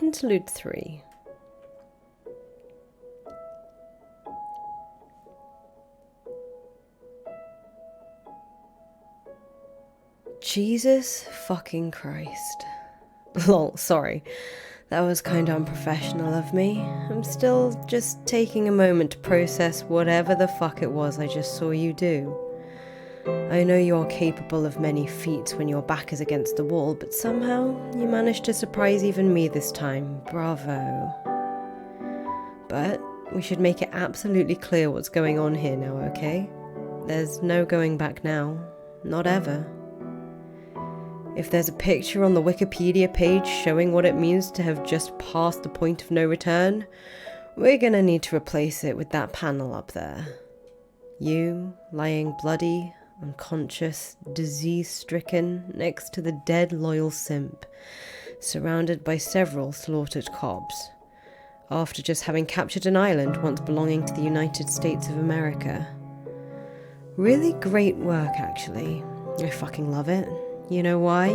Interlude 3. Jesus fucking Christ. Lol, sorry. That was kind of unprofessional of me. I'm still just taking a moment to process whatever the fuck it was I just saw you do. I know you are capable of many feats when your back is against the wall, but somehow you managed to surprise even me this time. Bravo. But we should make it absolutely clear what's going on here now, okay? There's no going back now. Not ever. If there's a picture on the Wikipedia page showing what it means to have just passed the point of no return, we're gonna need to replace it with that panel up there. You, lying bloody, unconscious, disease-stricken, next to the dead loyal simp, surrounded by several slaughtered cops, after just having captured an island once belonging to the United States of America. Really great work, actually. I fucking love it. You know why?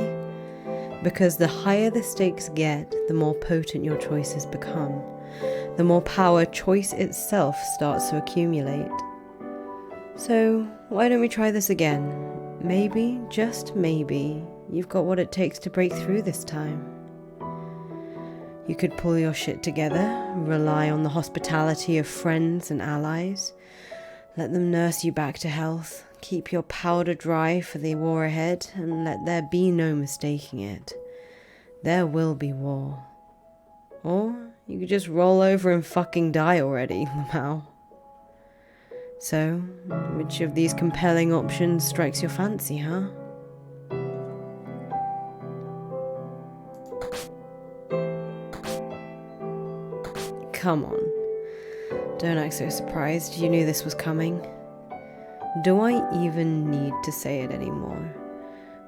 Because the higher the stakes get, the more potent your choices become. The more power choice itself starts to accumulate. So, why don't we try this again? Maybe, just maybe, you've got what it takes to break through this time. You could pull your shit together, rely on the hospitality of friends and allies, let them nurse you back to health, keep your powder dry for the war ahead, and let there be no mistaking it. There will be war. Or you could just roll over and fucking die already, Lamau. So, which of these compelling options strikes your fancy, huh? Come on. Don't act so surprised. You knew this was coming. Do I even need to say it anymore?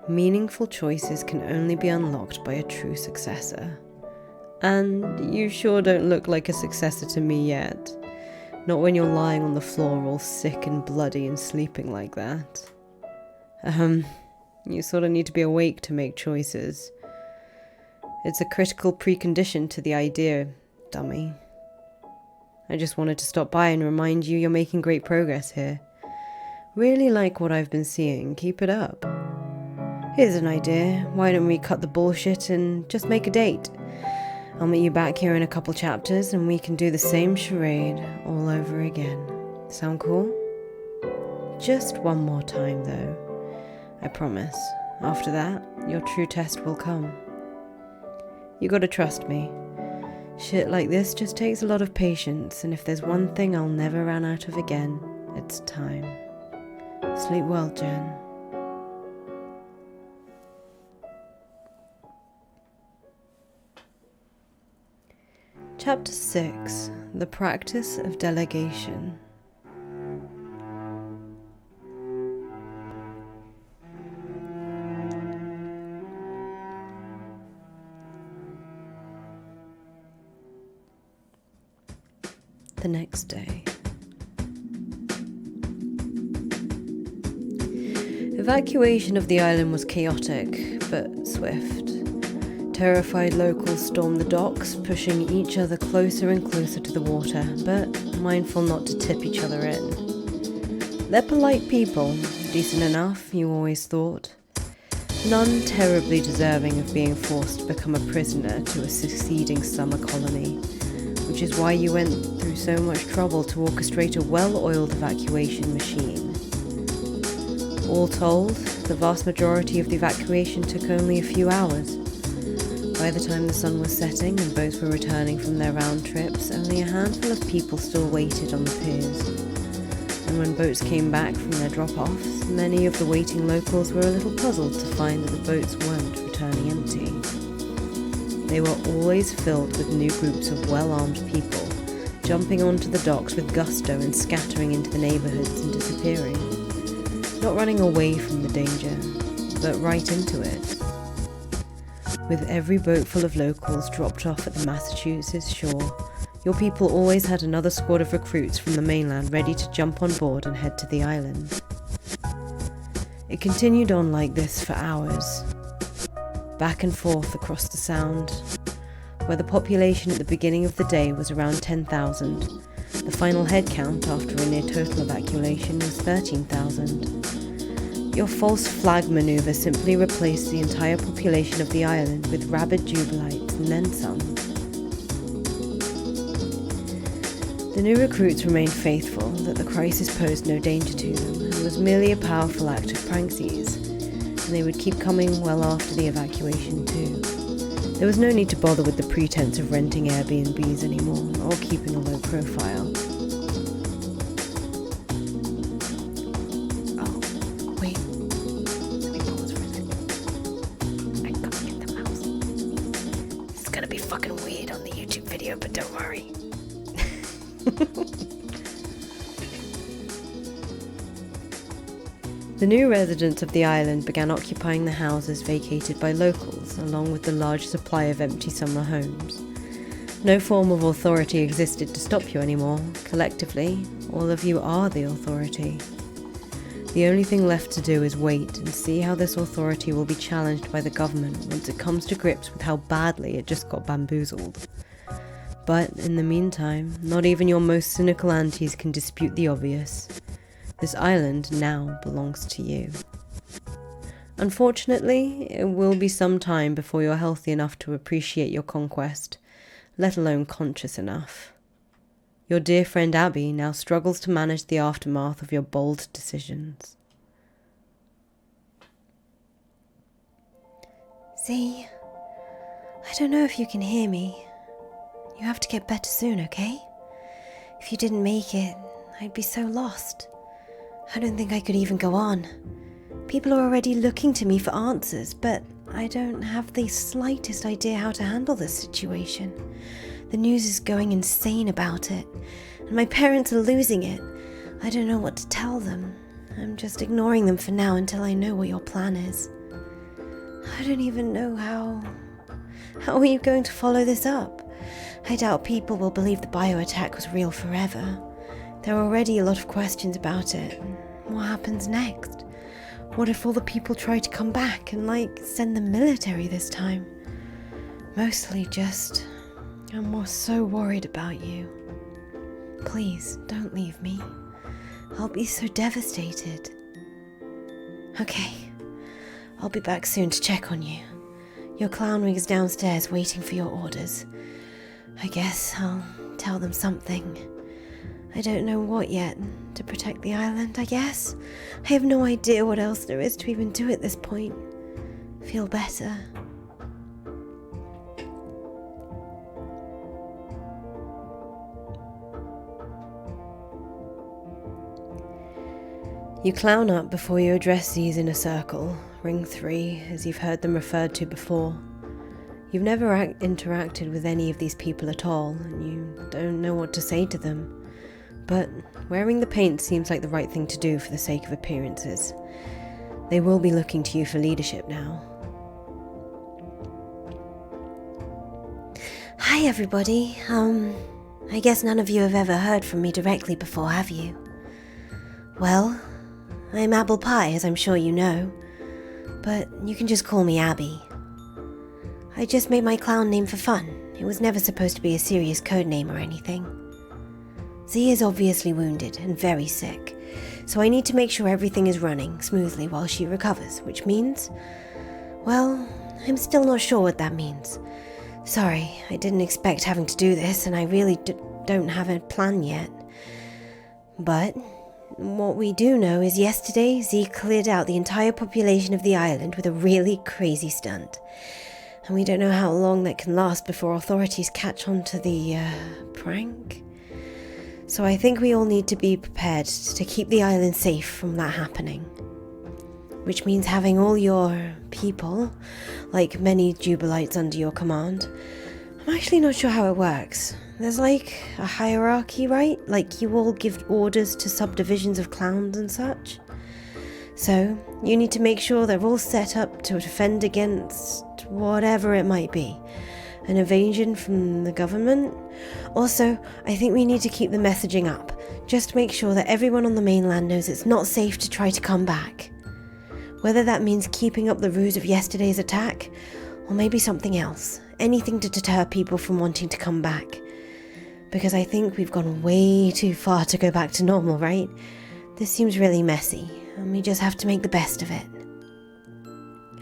Meaningful choices can only be unlocked by a true successor. And you sure don't look like a successor to me yet. Not when you're lying on the floor all sick and bloody and sleeping like that. You sort of need to be awake to make choices. It's a critical precondition to the idea, dummy. I just wanted to stop by and remind you you're making great progress here. Really like what I've been seeing. Keep it up. Here's an idea. Why don't we cut the bullshit and just make a date? I'll meet you back here in a couple chapters and we can do the same charade all over again. Sound cool? Just one more time though. I promise. After that, your true test will come. You gotta trust me. Shit like this just takes a lot of patience, and if there's one thing I'll never run out of again, it's time. Sleep well, Jen. Chapter 6. The Practice of Delegation. The next day. Evacuation of the island was chaotic, but swift. Terrified locals stormed the docks, pushing each other closer and closer to the water, but mindful not to tip each other in. They're polite people, decent enough, you always thought. None terribly deserving of being forced to become a prisoner to a succeeding summer colony, which is why you went through so much trouble to orchestrate a well-oiled evacuation machine. All told, the vast majority of the evacuation took only a few hours. By the time the sun was setting and boats were returning from their round trips, only a handful of people still waited on the piers. And when boats came back from their drop-offs, many of the waiting locals were a little puzzled to find that the boats weren't returning empty. They were always filled with new groups of well-armed people, jumping onto the docks with gusto and scattering into the neighbourhoods and disappearing. Not running away from the danger, but right into it. With every boat full of locals dropped off at the Massachusetts shore, your people always had another squad of recruits from the mainland ready to jump on board and head to the island. It continued on like this for hours, back and forth across the sound, where the population at the beginning of the day was around 10,000. The final head count after a near total evacuation was 13,000. Your false flag maneuver simply replaced the entire population of the island with rabid Jubilites and then some. The new recruits remained faithful that the crisis posed no danger to them and was merely a powerful act of pranksies, and they would keep coming well after the evacuation too. There was no need to bother with the pretense of renting Airbnbs anymore or keeping a low profile. Oh, wait. Let me pause for a second. I gotta get the mouse. This is gonna be fucking weird on the YouTube video, but don't worry. The new residents of the island began occupying the houses vacated by locals, along with the large supply of empty summer homes. No form of authority existed to stop you anymore. Collectively, all of you are the authority. The only thing left to do is wait and see how this authority will be challenged by the government once it comes to grips with how badly it just got bamboozled. But in the meantime, not even your most cynical aunties can dispute the obvious. This island now belongs to you. Unfortunately, it will be some time before you're healthy enough to appreciate your conquest, let alone conscious enough. Your dear friend Abby now struggles to manage the aftermath of your bold decisions. Z, I don't know if you can hear me. You have to get better soon, okay? If you didn't make it, I'd be so lost. I don't think I could even go on. People are already looking to me for answers, but I don't have the slightest idea how to handle this situation. The news is going insane about it, and my parents are losing it. I don't know what to tell them. I'm just ignoring them for now until I know what your plan is. I don't even know how... How are you going to follow this up? I doubt people will believe the bio-attack was real forever. There are already a lot of questions about it. What happens next? What if all the people try to come back and, send the military this time? Mostly just... I'm so worried about you. Please, don't leave me. I'll be so devastated. Okay, I'll be back soon to check on you. Your clown wing is downstairs waiting for your orders. I guess I'll tell them something. I don't know what yet. To protect the island, I guess? I have no idea what else there is to even do at this point. Feel better. You clown up before you address these in a circle, ring 3, as you've heard them referred to before. You've never interacted with any of these people at all, and you don't know what to say to them. But wearing the paint seems like the right thing to do for the sake of appearances. They will be looking to you for leadership now. Hi everybody. I guess none of you have ever heard from me directly before, have you? Well, I'm Apple Pie, as I'm sure you know. But you can just call me Abby. I just made my clown name for fun. It was never supposed to be a serious code name or anything. Z is obviously wounded and very sick, so I need to make sure everything is running smoothly while she recovers, which means... well, I'm still not sure what that means. Sorry, I didn't expect having to do this, and I really don't have a plan yet. But what we do know is yesterday Z cleared out the entire population of the island with a really crazy stunt. And we don't know how long that can last before authorities catch on to the, prank. So I think we all need to be prepared to keep the island safe from that happening. Which means having all your people, like many Jubilites under your command. I'm actually not sure how it works. There's a hierarchy, right? You all give orders to subdivisions of clowns and such. So you need to make sure they're all set up to defend against whatever it might be. An invasion from the government. Also, I think we need to keep the messaging up. Just make sure that everyone on the mainland knows it's not safe to try to come back. Whether that means keeping up the ruse of yesterday's attack, or maybe something else. anything to deter people from wanting to come back. Because I think we've gone way too far to go back to normal, right? This seems really messy, and we just have to make the best of it.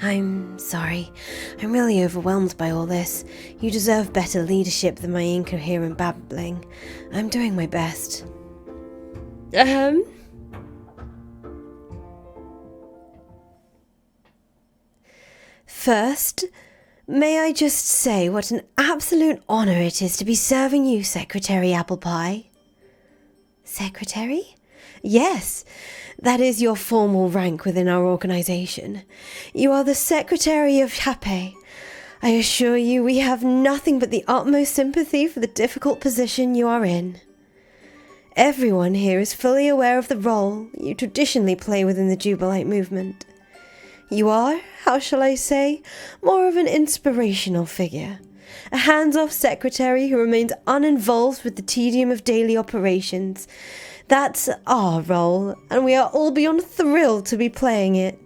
I'm sorry. I'm really overwhelmed by all this. You deserve better leadership than my incoherent babbling. I'm doing my best. First, may I just say what an absolute honor it is to be serving you, Secretary Apple Pie? Secretary? Yes, that is your formal rank within our organization. You are the Secretary of Hape. I assure you we have nothing but the utmost sympathy for the difficult position you are in. Everyone here is fully aware of the role you traditionally play within the Jubilite movement. You are, how shall I say, more of an inspirational figure. A hands-off secretary who remains uninvolved with the tedium of daily operations. That's our role, and we are all beyond thrilled to be playing it.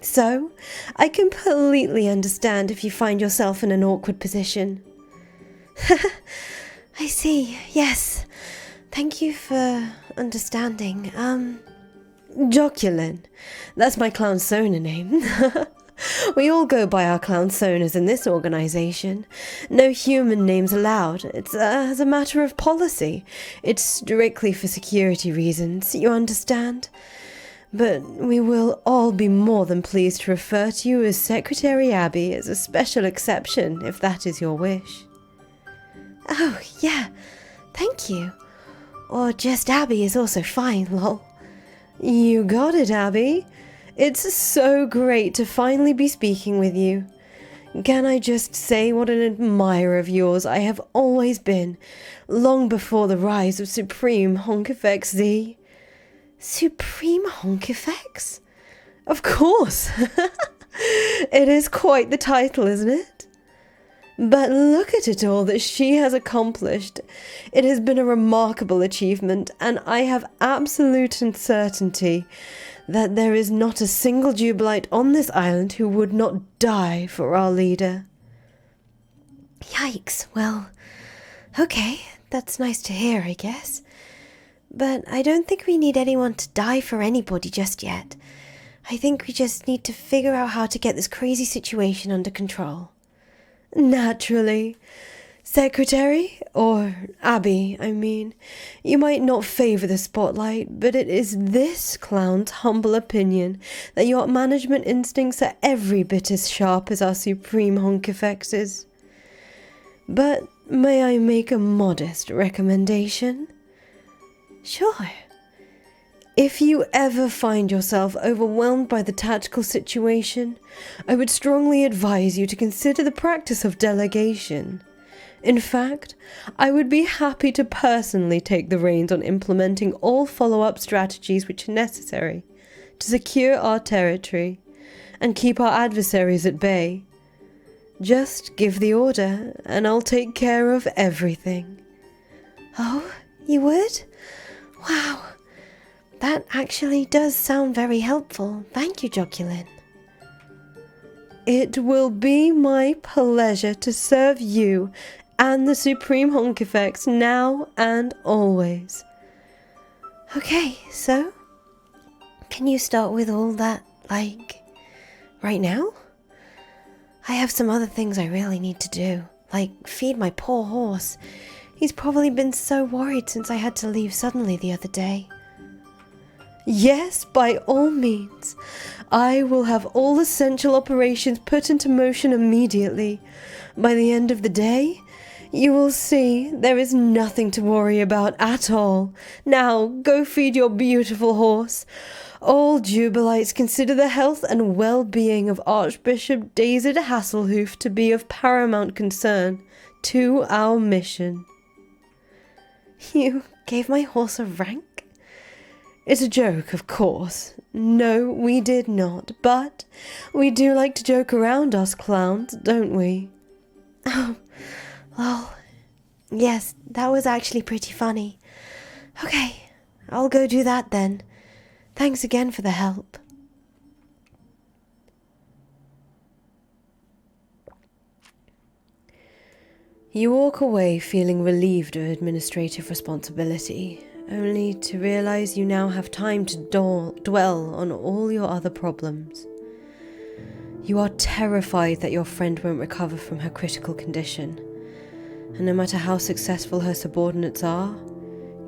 So, I completely understand if you find yourself in an awkward position. I see, yes. Thank you for understanding. Joculin. That's my clownsona name. We all go by our clownsonas in this organization. No human names allowed. It's as a matter of policy. It's strictly for security reasons, you understand? But we will all be more than pleased to refer to you as Secretary Abby as a special exception, if that is your wish. Oh, yeah. Thank you. Or just Abby is also fine, lol. You got it, Abby. It's so great to finally be speaking with you. Can I just say what an admirer of yours I have always been, long before the rise of Supreme Honk-Effects Z? Supreme Honk-Effects? Of course! It is quite the title, isn't it? But look at it all that she has accomplished. It has been a remarkable achievement, and I have absolute certainty that there is not a single Jubilite on this island who would not die for our leader. Yikes, well, okay, that's nice to hear, I guess. But I don't think we need anyone to die for anybody just yet. I think we just need to figure out how to get this crazy situation under control. Naturally. Secretary, or Abby, I mean, you might not favour the spotlight, but it is this clown's humble opinion that your management instincts are every bit as sharp as our Supreme Honk-Effects'. But may I make a modest recommendation? Sure. If you ever find yourself overwhelmed by the tactical situation, I would strongly advise you to consider the practice of delegation. In fact, I would be happy to personally take the reins on implementing all follow-up strategies which are necessary to secure our territory and keep our adversaries at bay. Just give the order, and I'll take care of everything. Oh, you would? Wow. That actually does sound very helpful. Thank you, Joculin. It will be my pleasure to serve you and the Supreme Honk-Effects now and always. Okay, so can you start with all that, right now? I have some other things I really need to do, like feed my poor horse. He's probably been so worried since I had to leave suddenly the other day. Yes, by all means. I will have all essential operations put into motion immediately. By the end of the day, you will see there is nothing to worry about at all. Now, go feed your beautiful horse. All Jubilites consider the health and well-being of Archbishop David Hasselhoof to be of paramount concern to our mission. You gave my horse a rank? It's a joke, of course. No, we did not, but we do like to joke around, us clowns, don't we? Oh, well, yes, that was actually pretty funny. Okay, I'll go do that then. Thanks again for the help. You walk away feeling relieved of administrative responsibility, only to realize you now have time to dwell on all your other problems. You are terrified that your friend won't recover from her critical condition, and no matter how successful her subordinates are,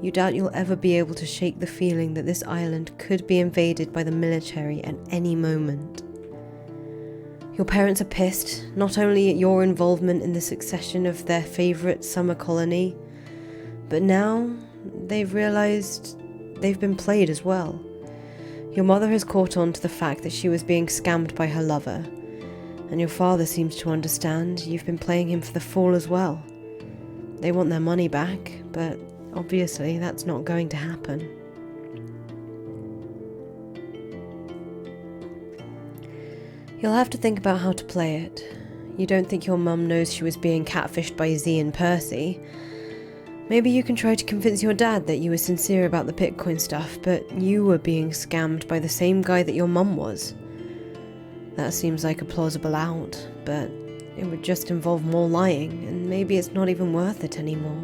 you doubt you'll ever be able to shake the feeling that this island could be invaded by the military at any moment. Your parents are pissed, not only at your involvement in the succession of their favourite summer colony, but now they've realised they've been played as well. Your mother has caught on to the fact that she was being scammed by her lover, and your father seems to understand you've been playing him for the fool as well. They want their money back, but obviously that's not going to happen. You'll have to think about how to play it. You don't think your mum knows she was being catfished by Z and Percy. Maybe you can try to convince your dad that you were sincere about the Bitcoin stuff, but you were being scammed by the same guy that your mum was. That seems like a plausible out, but it would just involve more lying, and maybe it's not even worth it anymore.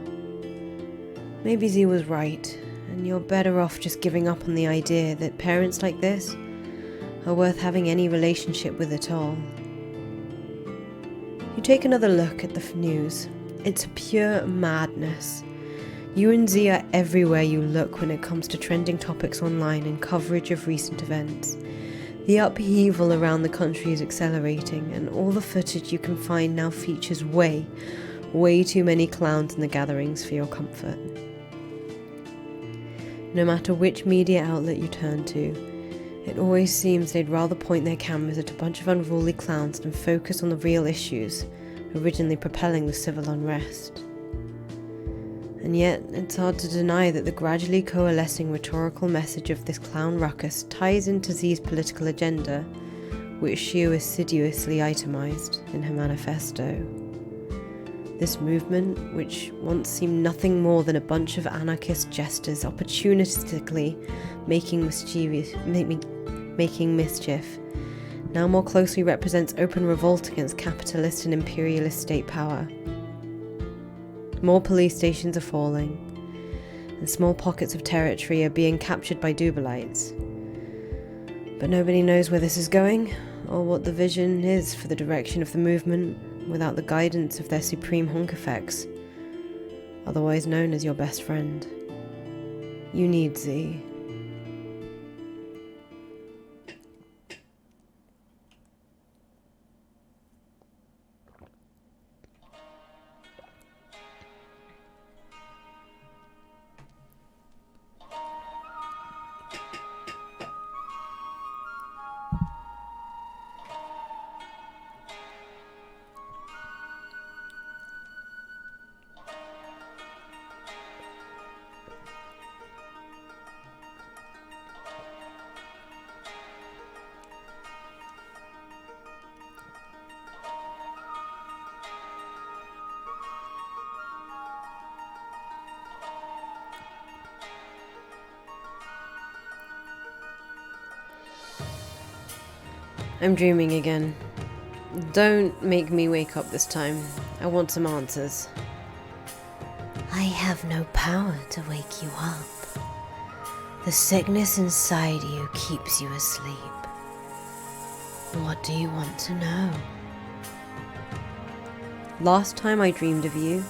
Maybe Z was right, and you're better off just giving up on the idea that parents like this are worth having any relationship with at all. You take another look at the news. It's pure madness. You and Z are everywhere you look when it comes to trending topics online and coverage of recent events. The upheaval around the country is accelerating, and all the footage you can find now features way too many clowns in the gatherings for your comfort. No matter which media outlet you turn to, it always seems they'd rather point their cameras at a bunch of unruly clowns than focus on the real issues originally propelling the civil unrest. And yet, it's hard to deny that the gradually coalescing rhetorical message of this clown ruckus ties into Z's political agenda, which she assiduously itemized in her manifesto. This movement, which once seemed nothing more than a bunch of anarchist jesters opportunistically making mischief, now more closely represents open revolt against capitalist and imperialist state power. More police stations are falling, and small pockets of territory are being captured by Dubalites. But nobody knows where this is going, or what the vision is for the direction of the movement without the guidance of their supreme Honkerfex, otherwise known as your best friend. You need Z. I'm dreaming again. Don't make me wake up this time. I want some answers. I have no power to wake you up. The sickness inside you keeps you asleep. What do you want to know? Last time I dreamed of you,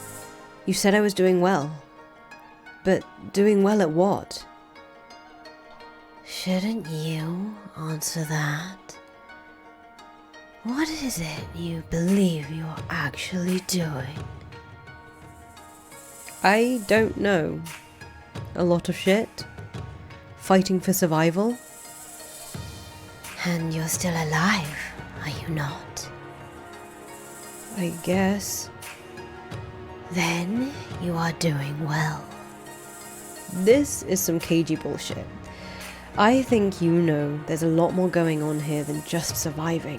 you said I was doing well. But doing well at what? Shouldn't you answer that? What is it you believe you're actually doing? I don't know. A lot of shit. Fighting for survival. And you're still alive, are you not? I guess. Then you are doing well. This is some cagey bullshit. I think you know there's a lot more going on here than just surviving.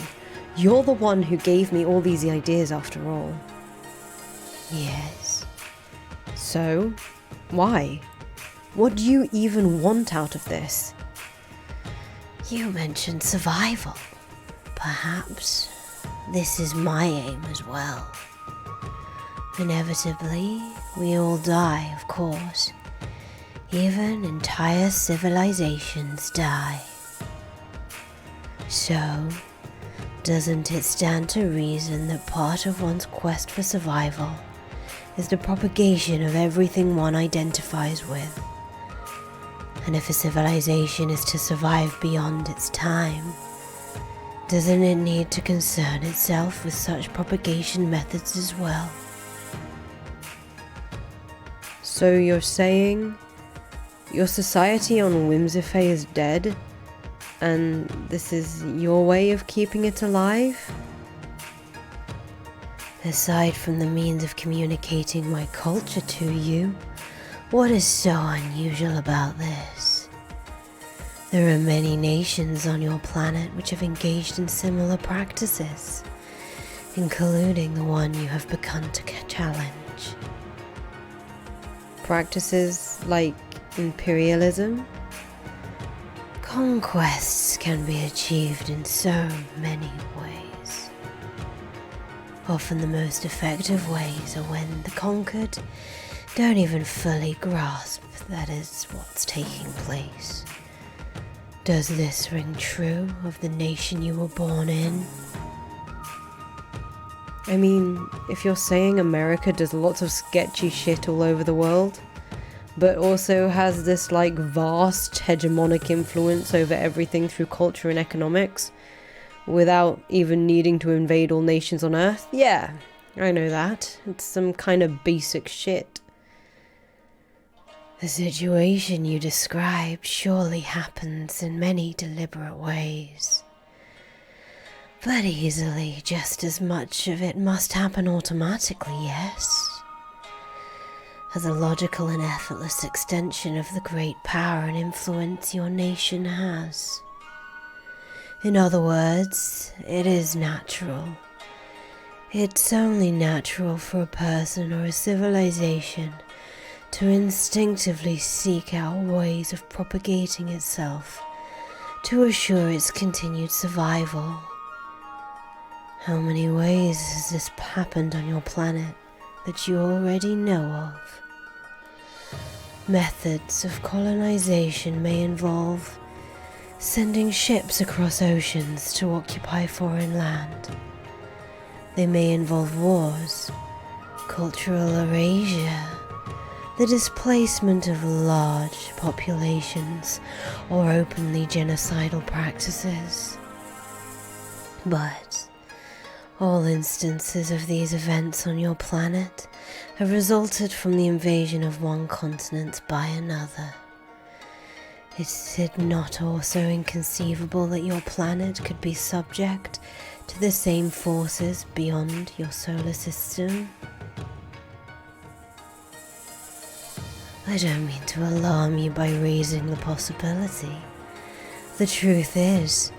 You're the one who gave me all these ideas after all. Yes. So, why? What do you even want out of this? You mentioned survival. Perhaps this is my aim as well. Inevitably, we all die, of course. Even entire civilizations die. So, doesn't it stand to reason that part of one's quest for survival is the propagation of everything one identifies with? And if a civilization is to survive beyond its time, doesn't it need to concern itself with such propagation methods as well? So you're saying your society on Whimsifay is dead, and this is your way of keeping it alive? Aside from the means of communicating my culture to you, what is so unusual about this? There are many nations on your planet which have engaged in similar practices, including the one you have begun to challenge. Practices like imperialism? Conquests can be achieved in so many ways. Often the most effective ways are when the conquered don't even fully grasp that is what's taking place. Does this ring true of the nation you were born in? I mean, if you're saying America does lots of sketchy shit all over the world, but also has this vast hegemonic influence over everything through culture and economics, without even needing to invade all nations on Earth, yeah, I know that. It's some kind of basic shit. The situation you described surely happens in many deliberate ways. But easily, just as much of it must happen automatically, yes? As a logical and effortless extension of the great power and influence your nation has. In other words, it is natural. It's only natural for a person or a civilization to instinctively seek out ways of propagating itself to assure its continued survival. How many ways has this happened on your planet that you already know of? Methods of colonization may involve sending ships across oceans to occupy foreign land. They may involve wars, cultural erasure, the displacement of large populations, or openly genocidal practices. But all instances of these events on your planet have resulted from the invasion of one continent by another. Is it not also inconceivable that your planet could be subject to the same forces beyond your solar system? I don't mean to alarm you by raising the possibility. The truth is,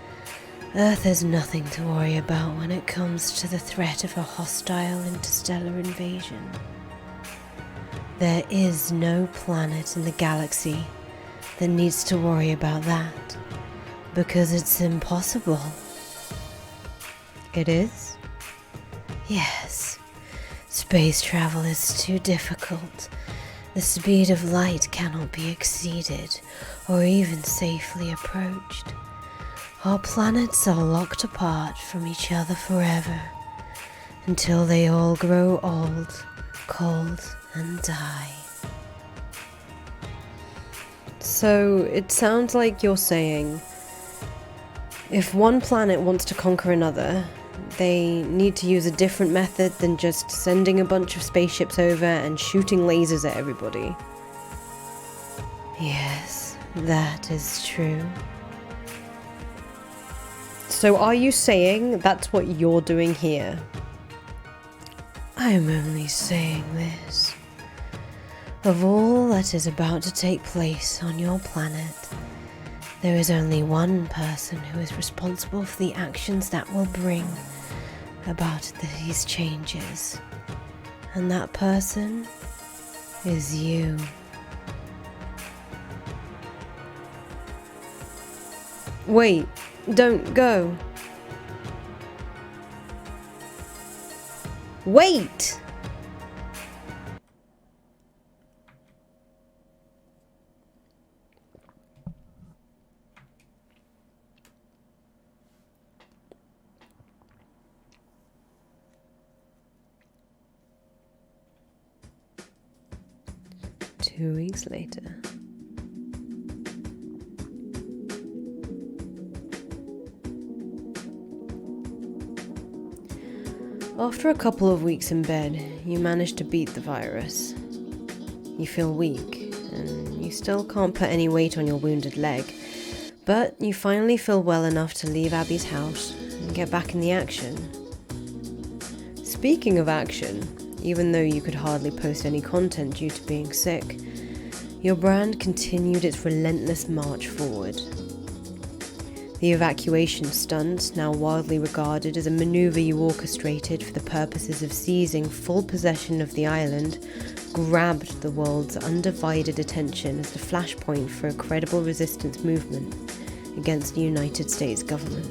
Earth has nothing to worry about when it comes to the threat of a hostile interstellar invasion. There is no planet in the galaxy that needs to worry about that, because it's impossible. It is? Yes, space travel is too difficult. The speed of light cannot be exceeded or even safely approached. Our planets are locked apart from each other forever, until they all grow old, cold, and die. So it sounds like you're saying, if one planet wants to conquer another, they need to use a different method than just sending a bunch of spaceships over and shooting lasers at everybody. Yes, that is true. So are you saying that's what you're doing here? I'm only saying this. Of all that is about to take place on your planet, there is only one person who is responsible for the actions that will bring about these changes. And that person is you. Wait, don't go. Wait! 2 weeks later. After a couple of weeks in bed, you manage to beat the virus. You feel weak, and you still can't put any weight on your wounded leg, but you finally feel well enough to leave Abby's house and get back in the action. Speaking of action, even though you could hardly post any content due to being sick, your brand continued its relentless march forward. The evacuation stunt, now widely regarded as a maneuver you orchestrated for the purposes of seizing full possession of the island, grabbed the world's undivided attention as the flashpoint for a credible resistance movement against the United States government.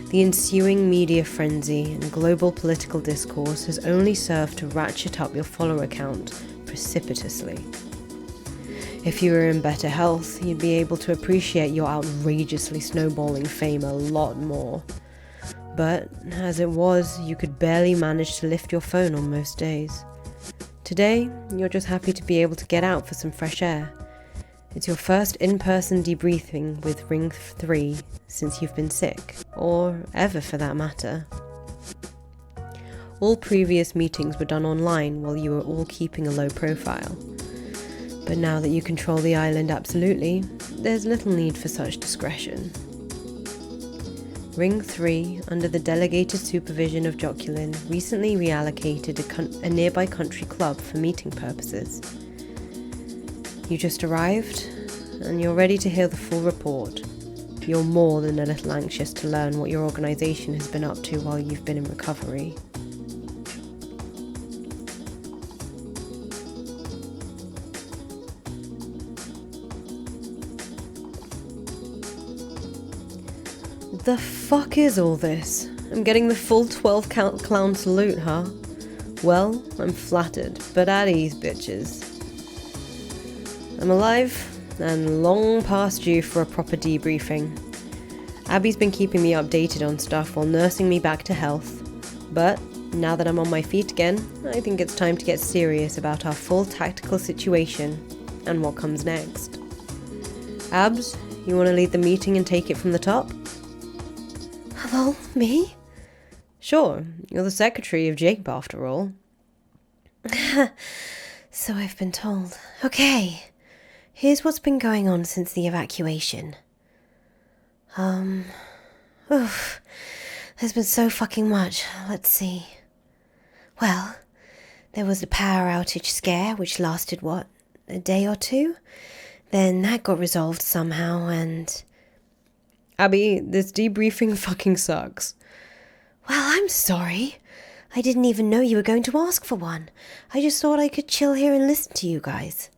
The ensuing media frenzy and global political discourse has only served to ratchet up your follower count precipitously. If you were in better health, you'd be able to appreciate your outrageously snowballing fame a lot more. But, as it was, you could barely manage to lift your phone on most days. Today, you're just happy to be able to get out for some fresh air. It's your first in-person debriefing with Ring 3 since you've been sick, or ever for that matter. All previous meetings were done online while you were all keeping a low profile. But now that you control the island absolutely, there's little need for such discretion. Ring 3, under the delegated supervision of Joculin, recently reallocated a nearby country club for meeting purposes. You just arrived, and you're ready to hear the full report. You're more than a little anxious to learn what your organisation has been up to while you've been in recovery. The fuck is all this? I'm getting the full 12 count clown salute, huh? Well, I'm flattered, but at ease, bitches. I'm alive, and long past due for a proper debriefing. Abby's been keeping me updated on stuff while nursing me back to health. But, now that I'm on my feet again, I think it's time to get serious about our full tactical situation and what comes next. Abs, you want to lead the meeting and take it from the top? Hello, me? Sure, you're the secretary of Jacob after all. So I've been told. Okay, here's what's been going on since the evacuation. There's been so fucking much. Let's see. Well, there was the power outage scare, which lasted, a day or two? Then that got resolved somehow, and... Abby, this debriefing fucking sucks. Well, I'm sorry. I didn't even know you were going to ask for one. I just thought I could chill here and listen to you guys.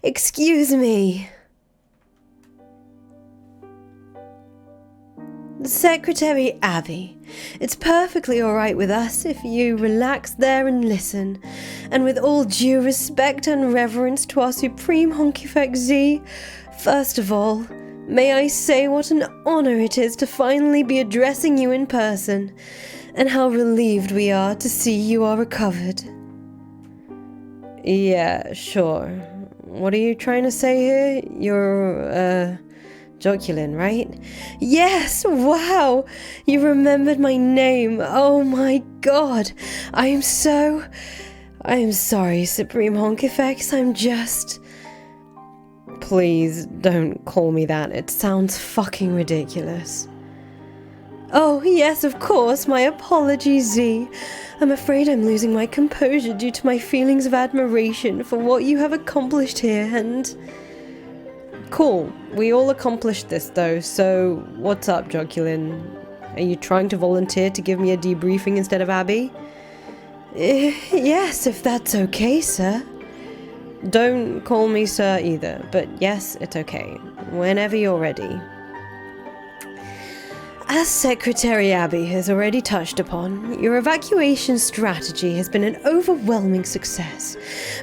Excuse me. Secretary Abby, it's perfectly alright with us if you relax there and listen. And with all due respect and reverence to our supreme honky-feck Z, first of all, may I say what an honor it is to finally be addressing you in person, and how relieved we are to see you are recovered. Yeah, sure. What are you trying to say here? You're, Joculin, right? Yes! Wow! You remembered my name! Oh my god! I am sorry, Supreme Honkifax, I'm just... Please, don't call me that. It sounds fucking ridiculous. Oh, yes, of course. My apologies, Z. I'm afraid I'm losing my composure due to my feelings of admiration for what you have accomplished here, and... Cool. We all accomplished this, though, so what's up, Joculin? Are you trying to volunteer to give me a debriefing instead of Abby? Yes, if that's okay, sir. Don't call me sir either, but yes, it's okay. Whenever you're ready. As Secretary Abby has already touched upon, your evacuation strategy has been an overwhelming success.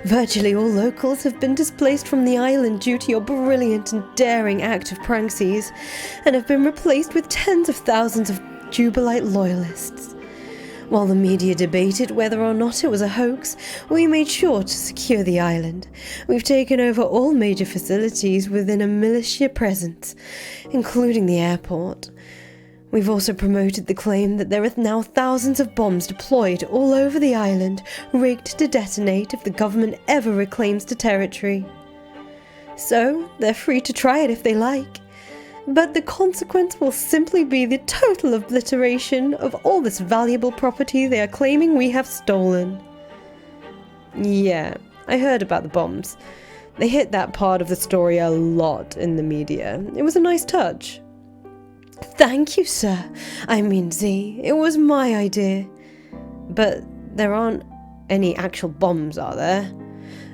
Virtually all locals have been displaced from the island due to your brilliant and daring act of pranksies, and have been replaced with tens of thousands of Jubilite loyalists. While the media debated whether or not it was a hoax, we made sure to secure the island. We've taken over all major facilities within a militia presence, including the airport. We've also promoted the claim that there are now thousands of bombs deployed all over the island, rigged to detonate if the government ever reclaims the territory. So, they're free to try it if they like. But the consequence will simply be the total obliteration of all this valuable property they are claiming we have stolen. Yeah, I heard about the bombs. They hit that part of the story a lot in the media. It was a nice touch. Thank you, sir. I mean, Z, it was my idea. But there aren't any actual bombs, are there?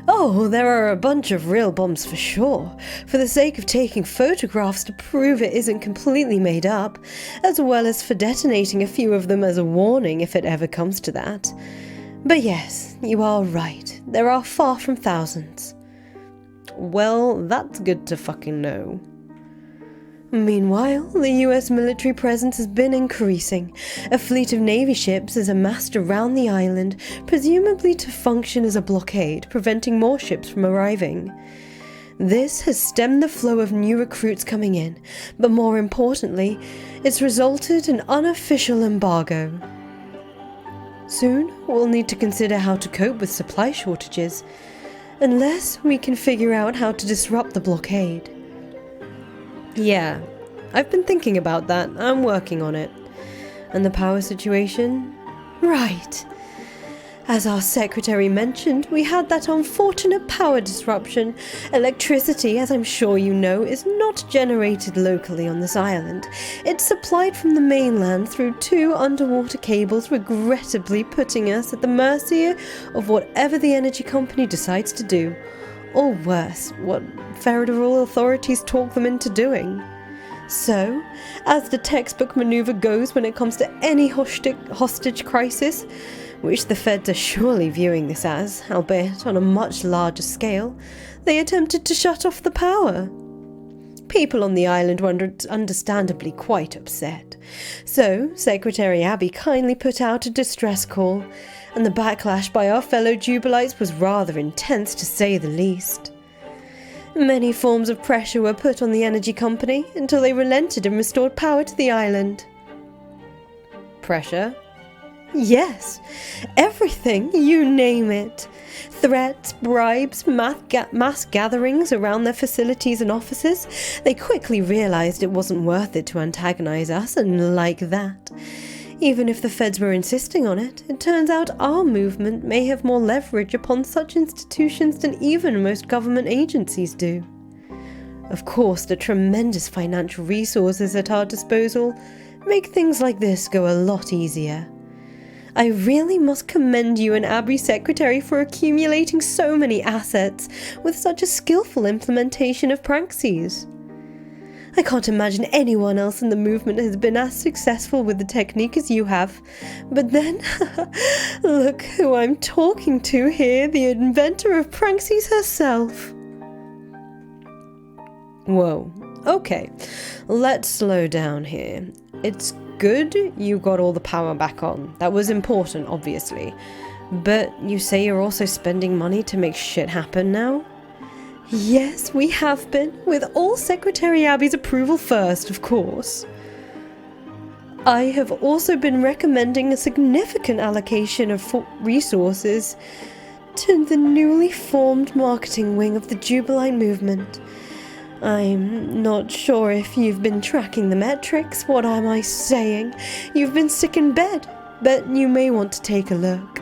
Oh, there are a bunch of real bombs for sure, for the sake of taking photographs to prove it isn't completely made up, as well as for detonating a few of them as a warning if it ever comes to that. But yes, you are right, there are far from thousands. Well, that's good to fucking know. Meanwhile, the US military presence has been increasing. A fleet of Navy ships is amassed around the island, presumably to function as a blockade, preventing more ships from arriving. This has stemmed the flow of new recruits coming in, but more importantly, it's resulted in an unofficial embargo. Soon, we'll need to consider how to cope with supply shortages, unless we can figure out how to disrupt the blockade. Yeah, I've been thinking about that. I'm working on it. And the power situation? Right. As our secretary mentioned, we had that unfortunate power disruption. Electricity, as I'm sure you know, is not generated locally on this island. It's supplied from the mainland through 2 underwater cables, regrettably putting us at the mercy of whatever the energy company decides to do. Or worse, what federal authorities talk them into doing. So, as the textbook maneuver goes when it comes to any hostage crisis, which the feds are surely viewing this as, albeit on a much larger scale, they attempted to shut off the power. People on the island were understandably quite upset. So, Secretary Abby kindly put out a distress call, and the backlash by our fellow Jubilites was rather intense to say the least. Many forms of pressure were put on the energy company until they relented and restored power to the island. Pressure? Yes, everything, you name it. Threats, bribes, mass gatherings around their facilities and offices. They quickly realized it wasn't worth it to antagonize us, and like that. Even if the feds were insisting on it, it turns out our movement may have more leverage upon such institutions than even most government agencies do. Of course, the tremendous financial resources at our disposal make things like this go a lot easier. I really must commend you and Abby Secretary for accumulating so many assets with such a skillful implementation of praxis. I can't imagine anyone else in the movement has been as successful with the technique as you have. But then, look who I'm talking to here, the inventor of praxis herself. Whoa, okay, let's slow down here. It's good you got all the power back on. That was important, obviously. But you say you're also spending money to make shit happen now? Yes, we have been, with all Secretary Abby's approval first, of course. I have also been recommending a significant allocation of resources to the newly formed marketing wing of the Jubilee movement. I'm not sure if you've been tracking the metrics. What am I saying? You've been sick in bed, but you may want to take a look.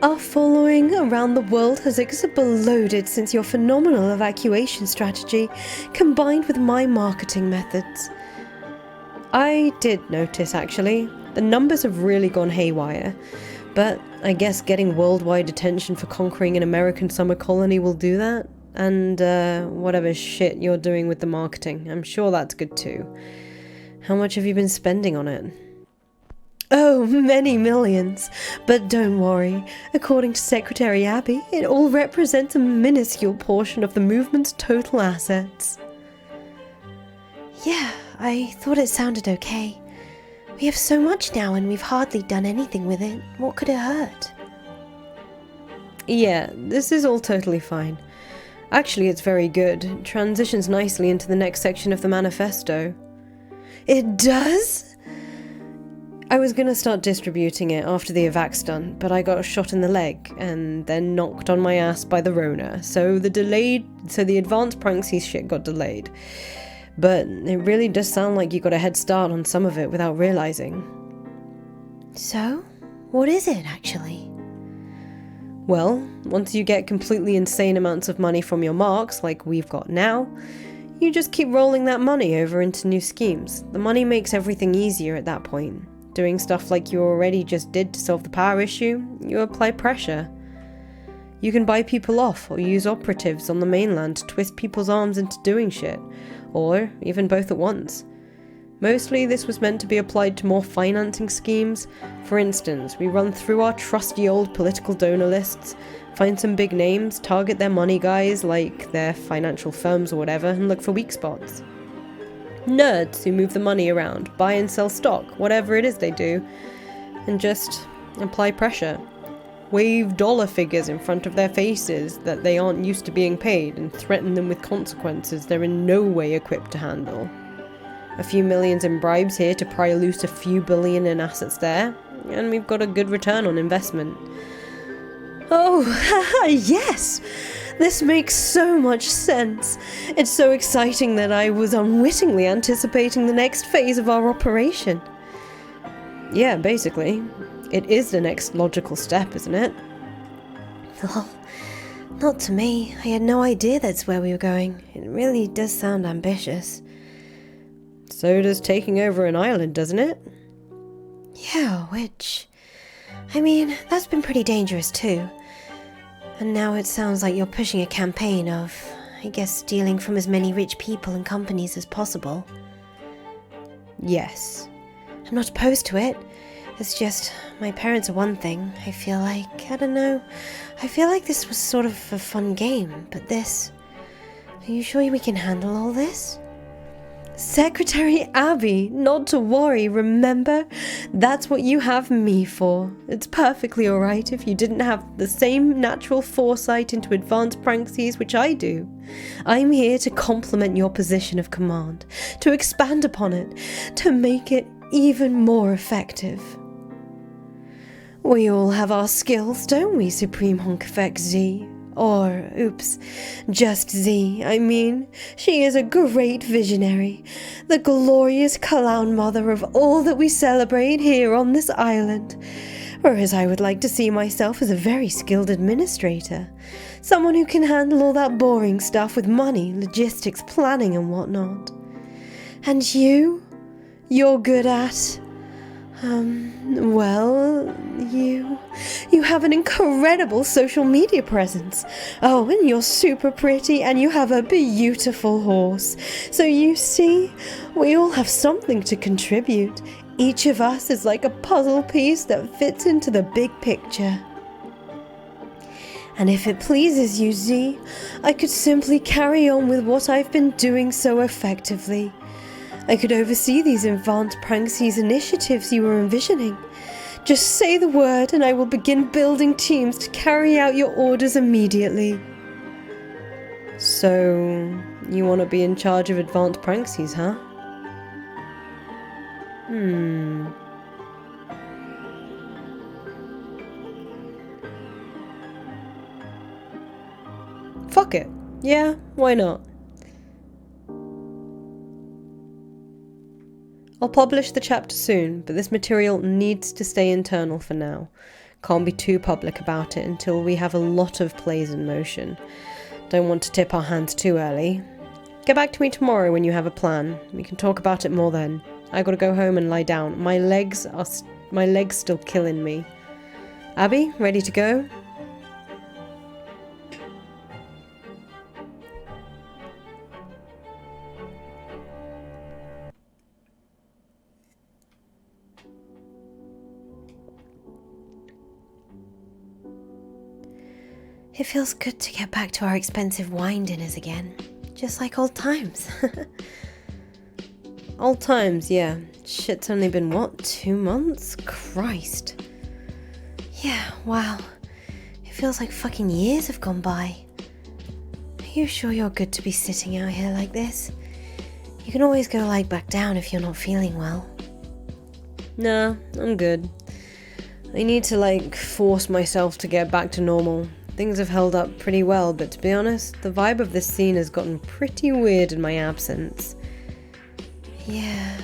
Our following around the world has exploded since your phenomenal evacuation strategy, combined with my marketing methods. I did notice, actually. The numbers have really gone haywire. But I guess getting worldwide attention for conquering an American summer colony will do that. And whatever shit you're doing with the marketing, I'm sure that's good too. How much have you been spending on it? Oh, many millions. But don't worry, according to Secretary Abby, it all represents a minuscule portion of the movement's total assets. Yeah, I thought it sounded okay. We have so much now and we've hardly done anything with it. What could it hurt? Yeah, this is all totally fine. Actually, it's very good. It transitions nicely into the next section of the manifesto. It does? I was gonna start distributing it after the evac stunt, but I got shot in the leg and then knocked on my ass by the Rona, so the advanced Pranxies shit got delayed. But it really does sound like you got a head start on some of it without realizing. So, what is it actually? Well, once you get completely insane amounts of money from your marks, like we've got now, you just keep rolling that money over into new schemes. The money makes everything easier at that point. Doing stuff like you already just did to solve the power issue, you apply pressure. You can buy people off or use operatives on the mainland to twist people's arms into doing shit, or even both at once. Mostly this was meant to be applied to more financing schemes. For instance, we run through our trusty old political donor lists, find some big names, target their money guys, like their financial firms or whatever, and look for weak spots. Nerds who move the money around, buy and sell stock, whatever it is they do, and just apply pressure. Wave dollar figures in front of their faces that they aren't used to being paid and threaten them with consequences they're in no way equipped to handle. A few millions in bribes here to pry loose a few billion in assets there, and we've got a good return on investment. Oh, yes! This makes so much sense. It's so exciting that I was unwittingly anticipating the next phase of our operation. Yeah, basically. It is the next logical step, isn't it? Well, not to me. I had no idea that's where we were going. It really does sound ambitious. So does taking over an island, doesn't it? Yeah, I mean, that's been pretty dangerous too. And now it sounds like you're pushing a campaign of, I guess, stealing from as many rich people and companies as possible. Yes. I'm not opposed to it. It's just, my parents are one thing. I feel like this was sort of a fun game, but this... Are you sure we can handle all this? Secretary Abby, not to worry, remember? That's what you have me for. It's perfectly alright if you didn't have the same natural foresight into advanced Pranxies which I do. I'm here to complement your position of command, to expand upon it, to make it even more effective. We all have our skills, don't we, Supreme Honk Effect Z? Or, oops, just Z, I mean. She is a great visionary, the glorious clown mother of all that we celebrate here on this island. Whereas I would like to see myself as a very skilled administrator, someone who can handle all that boring stuff with money, logistics, planning and whatnot. And you're good at... well, you have an incredible social media presence. Oh, and you're super pretty, and you have a beautiful horse. So you see, we all have something to contribute. Each of us is like a puzzle piece that fits into the big picture. And if it pleases you, Z, I could simply carry on with what I've been doing so effectively. I could oversee these advanced Pranxies initiatives you were envisioning. Just say the word and I will begin building teams to carry out your orders immediately. So, you want to be in charge of advanced Pranxies, huh? Fuck it. Yeah, why not? I'll publish the chapter soon, but this material needs to stay internal for now. Can't be too public about it until we have a lot of plays in motion. Don't want to tip our hands too early. Get back to me tomorrow when you have a plan. We can talk about it more then. I gotta go home and lie down. My legs still killing me. Abby, ready to go? It feels good to get back to our expensive wine dinners again, just like old times. Old times, yeah. Shit's only been, what, 2 months? Christ. Yeah, wow. It feels like fucking years have gone by. Are you sure you're good to be sitting out here like this? You can always go lie back down if you're not feeling well. Nah, I'm good. I need to, force myself to get back to normal. Things have held up pretty well, but to be honest, the vibe of this scene has gotten pretty weird in my absence. Yeah.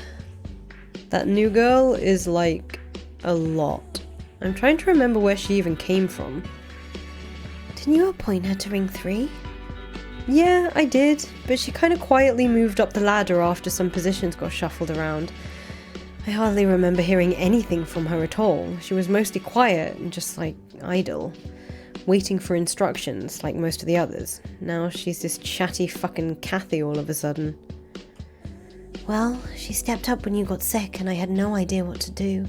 That new girl is, a lot. I'm trying to remember where she even came from. Didn't you appoint her to Ring 3? Yeah, I did, but she kind of quietly moved up the ladder after some positions got shuffled around. I hardly remember hearing anything from her at all. She was mostly quiet and just, idle. Waiting for instructions, like most of the others. Now she's this chatty fucking Kathy all of a sudden. Well, she stepped up when you got sick and I had no idea what to do.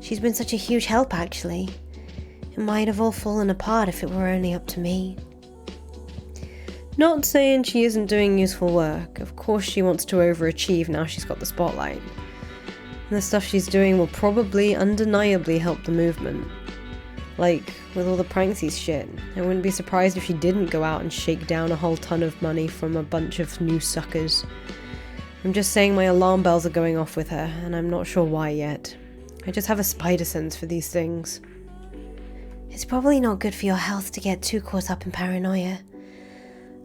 She's been such a huge help, actually. It might have all fallen apart if it were only up to me. Not saying she isn't doing useful work. Of course she wants to overachieve now she's got the spotlight. And the stuff she's doing will probably undeniably help the movement. With all the Pranksies shit, I wouldn't be surprised if she didn't go out and shake down a whole ton of money from a bunch of new suckers. I'm just saying my alarm bells are going off with her, and I'm not sure why yet. I just have a spider sense for these things. It's probably not good for your health to get too caught up in paranoia.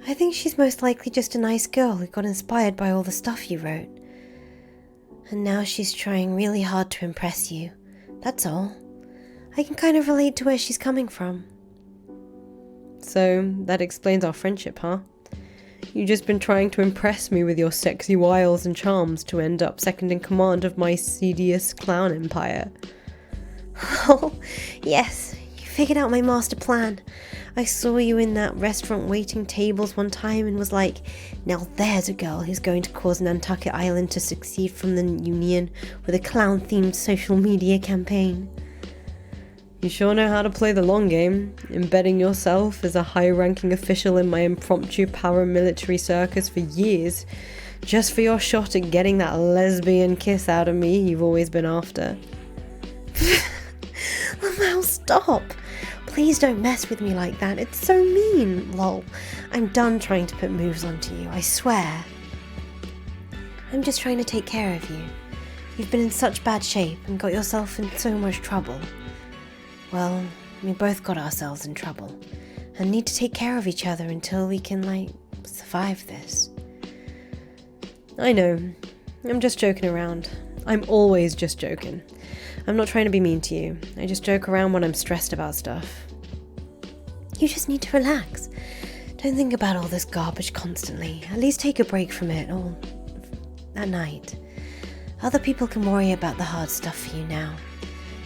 I think she's most likely just a nice girl who got inspired by all the stuff you wrote. And now she's trying really hard to impress you. That's all. I can kind of relate to where she's coming from. So, that explains our friendship, huh? You've just been trying to impress me with your sexy wiles and charms to end up second in command of my serious clown empire. Oh, yes, you figured out my master plan. I saw you in that restaurant waiting tables one time and was like, now there's a girl who's going to cause Nantucket Island to succeed from the Union with a clown-themed social media campaign. You sure know how to play the long game, embedding yourself as a high-ranking official in my impromptu paramilitary circus for years, just for your shot at getting that lesbian kiss out of me you've always been after. Lamau, stop! Please don't mess with me like that, it's so mean, lol. I'm done trying to put moves onto you, I swear. I'm just trying to take care of you. You've been in such bad shape and got yourself in so much trouble. Well, we both got ourselves in trouble and need to take care of each other until we can, survive this. I know. I'm just joking around. I'm always just joking. I'm not trying to be mean to you. I just joke around when I'm stressed about stuff. You just need to relax. Don't think about all this garbage constantly. At least take a break from it all at night. Other people can worry about the hard stuff for you now.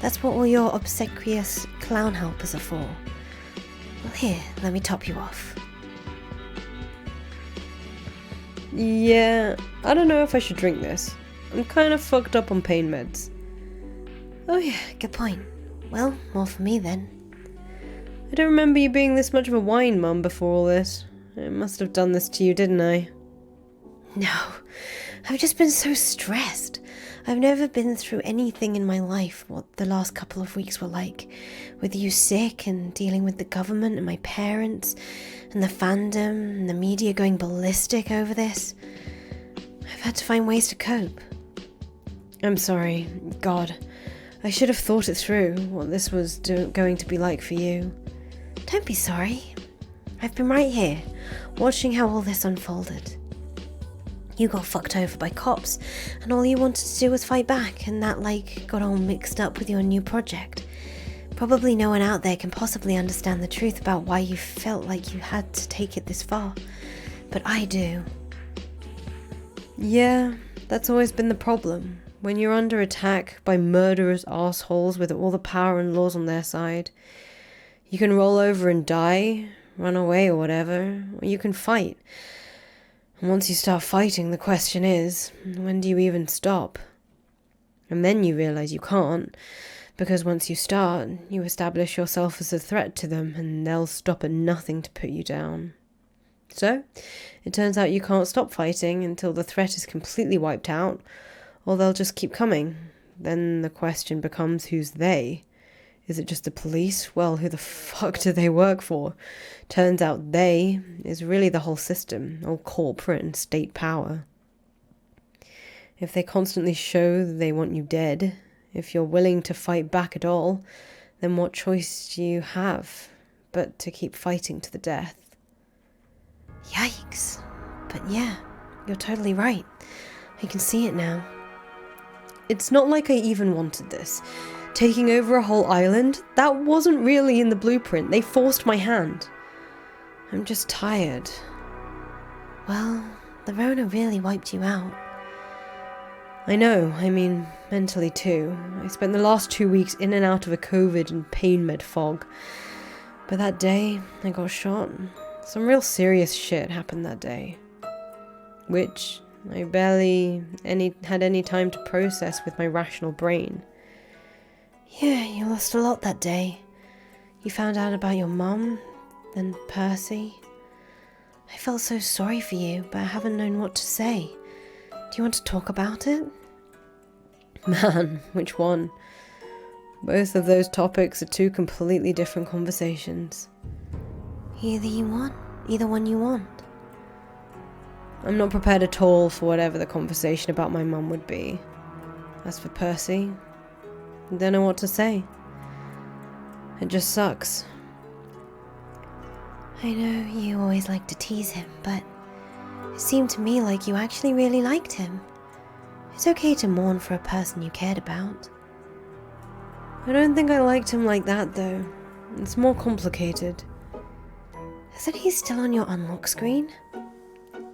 That's what all your obsequious clown helpers are for. Well, here, let me top you off. Yeah, I don't know if I should drink this. I'm kind of fucked up on pain meds. Oh yeah, good point. Well, more for me then. I don't remember you being this much of a wine mum before all this. I must have done this to you, didn't I? No, I've just been so stressed. I've never been through anything in my life what the last couple of weeks were like. With you sick and dealing with the government and my parents and the fandom and the media going ballistic over this. I've had to find ways to cope. I'm sorry. God, I should have thought it through, what this was going to be like for you. Don't be sorry. I've been right here, watching how all this unfolded. You got fucked over by cops, and all you wanted to do was fight back, and that, got all mixed up with your new project. Probably no one out there can possibly understand the truth about why you felt like you had to take it this far. But I do. Yeah, that's always been the problem. When you're under attack by murderous assholes with all the power and laws on their side, you can roll over and die, run away or whatever, or you can fight. And once you start fighting, the question is, when do you even stop? And then you realize you can't, because once you start, you establish yourself as a threat to them, and they'll stop at nothing to put you down. So, it turns out you can't stop fighting until the threat is completely wiped out, or they'll just keep coming. Then the question becomes, who's they? Is it just the police? Well, who the fuck do they work for? Turns out they is really the whole system, all corporate and state power. If they constantly show that they want you dead, if you're willing to fight back at all, then what choice do you have but to keep fighting to the death? Yikes. But yeah, you're totally right. I can see it now. It's not like I even wanted this. Taking over a whole island, that wasn't really in the blueprint. They forced my hand. I'm just tired. Well, the Rona really wiped you out. I know, I mean, mentally too. I spent the last 2 weeks in and out of a COVID and pain med fog. But that day, I got shot. Some real serious shit happened that day. Which I barely had any time to process with my rational brain. Yeah, you lost a lot that day. You found out about your mum, then Percy. I felt so sorry for you, but I haven't known what to say. Do you want to talk about it? Man, which one? Both of those topics are two completely different conversations. Either one you want. I'm not prepared at all for whatever the conversation about my mum would be. As for Percy, I don't know what to say. It just sucks. I know you always like to tease him, but it seemed to me like you actually really liked him. It's okay to mourn for a person you cared about. I don't think I liked him like that, though. It's more complicated. Isn't he still on your unlock screen?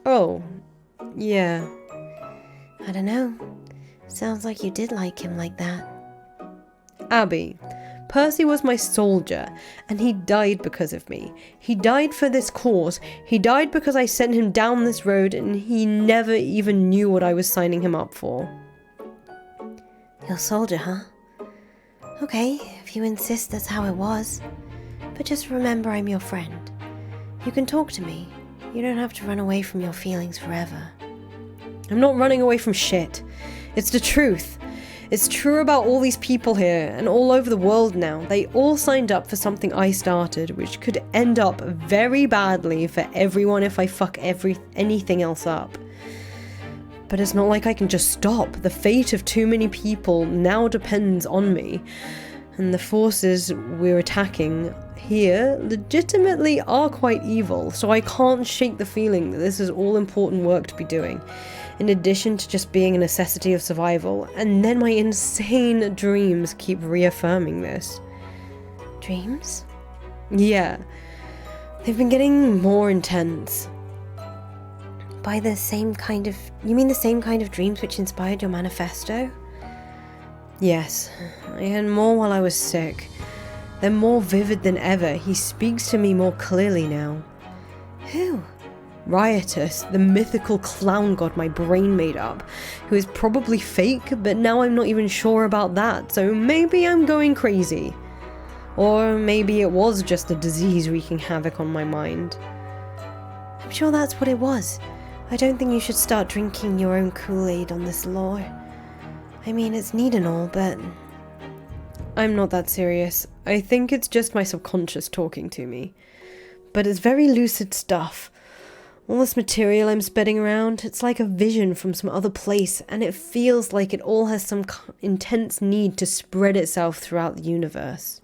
Oh, yeah. I don't know. Sounds like you did like him like that. Abby, Percy was my soldier, and he died because of me. He died for this cause. He died because I sent him down this road, and he never even knew what I was signing him up for. Your soldier, huh? Okay, if you insist that's how it was. But just remember I'm your friend. You can talk to me. You don't have to run away from your feelings forever. I'm not running away from shit. It's the truth. It's true about all these people here and all over the world now. They all signed up for something I started, which could end up very badly for everyone if I fuck anything else up. But it's not like I can just stop. The fate of too many people now depends on me. And the forces we're attacking here legitimately are quite evil, so I can't shake the feeling that this is all important work to be doing, in addition to just being a necessity of survival. And then my insane dreams keep reaffirming this. Dreams? Yeah. They've been getting more intense. By the same kind of... You mean the same kind of dreams which inspired your manifesto? Yes. I had more while I was sick. They're more vivid than ever. He speaks to me more clearly now. Who? Riotous, the mythical clown god my brain made up, who is probably fake, but now I'm not even sure about that, so maybe I'm going crazy. Or maybe it was just a disease wreaking havoc on my mind. I'm sure that's what it was. I don't think you should start drinking your own Kool-Aid on this lore. I mean, it's neat and all, but... I'm not that serious. I think it's just my subconscious talking to me. But it's very lucid stuff. All this material I'm spreading around, it's like a vision from some other place, and it feels like it all has some intense need to spread itself throughout the universe.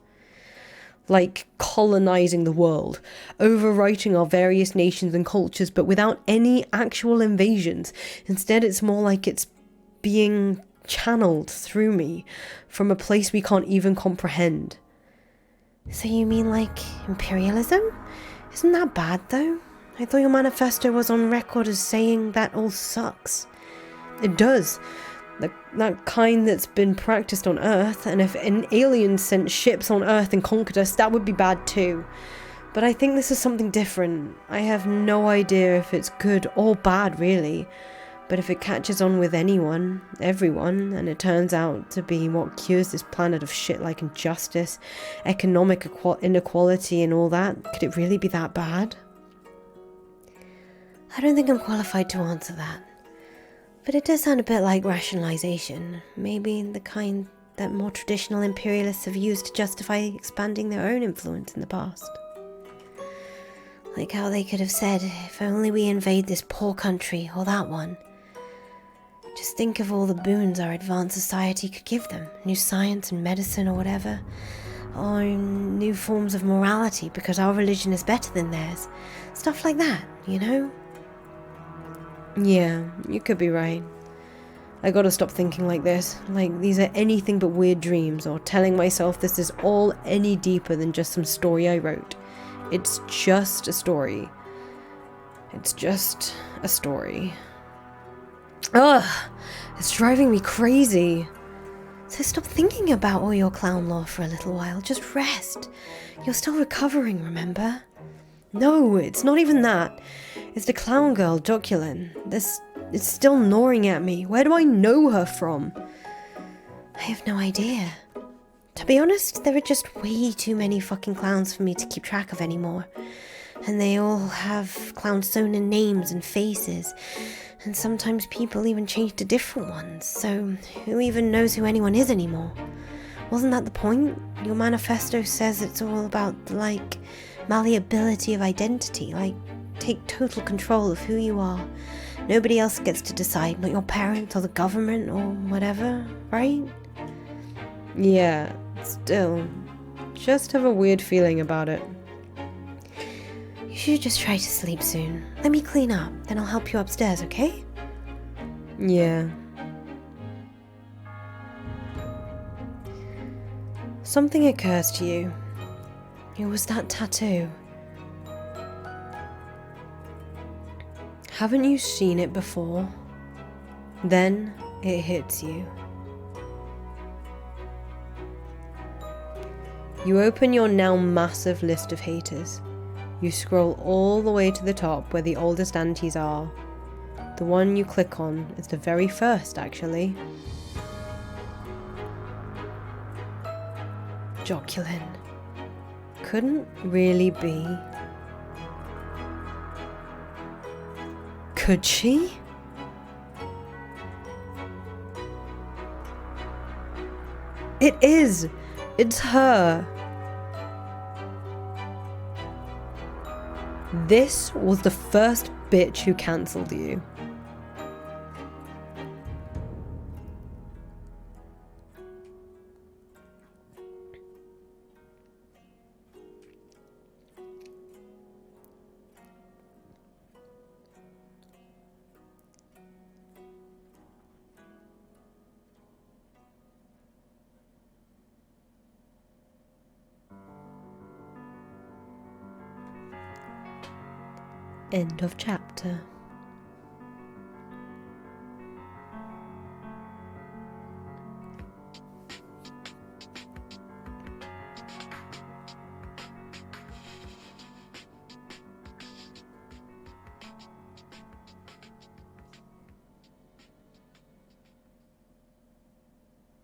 Like colonizing the world, overwriting our various nations and cultures, but without any actual invasions. Instead, it's more like it's being channeled through me from a place we can't even comprehend. So you mean like imperialism? Isn't that bad though? I thought your manifesto was on record as saying that all sucks. It does. That kind that's been practiced on Earth, and if an alien sent ships on Earth and conquered us, that would be bad too. But I think this is something different. I have no idea if it's good or bad really. But if it catches on with anyone, everyone, and it turns out to be what cures this planet of shit like injustice, economic inequality and all that, could it really be that bad? I don't think I'm qualified to answer that. But it does sound a bit like rationalization. Maybe the kind that more traditional imperialists have used to justify expanding their own influence in the past. Like how they could have said, if only we invade this poor country or that one. Just think of all the boons our advanced society could give them. New science and medicine or whatever. Or new forms of morality because our religion is better than theirs. Stuff like that, you know? Yeah, you could be right. I gotta stop thinking like this. Like these are anything but weird dreams, or telling myself this is all any deeper than just some story I wrote. It's just a story. It's just a story. Ugh! It's driving me crazy. So stop thinking about all your clown lore for a little while. Just rest. You're still recovering, remember? No, it's not even that. It's the clown girl, Joculin. It's still gnawing at me. Where do I know her from? I have no idea. To be honest, there are just way too many fucking clowns for me to keep track of anymore. And they all have clown-sona names and faces. And sometimes people even change to different ones. So who even knows who anyone is anymore? Wasn't that the point? Your manifesto says it's all about, like, malleability of identity. Like, take total control of who you are. Nobody else gets to decide, not your parents or the government or whatever, right? Yeah, still. Just have a weird feeling about it. You should just try to sleep soon. Let me clean up, then I'll help you upstairs, okay? Yeah. Something occurs to you. It was that tattoo. Haven't you seen it before? Then it hits you. You open your now massive list of haters. You scroll all the way to the top where the oldest aunties are. The one you click on is the very first, actually. Joculin. Couldn't really be. Could she? It is! It's her! This was the first bitch who cancelled you. End of chapter.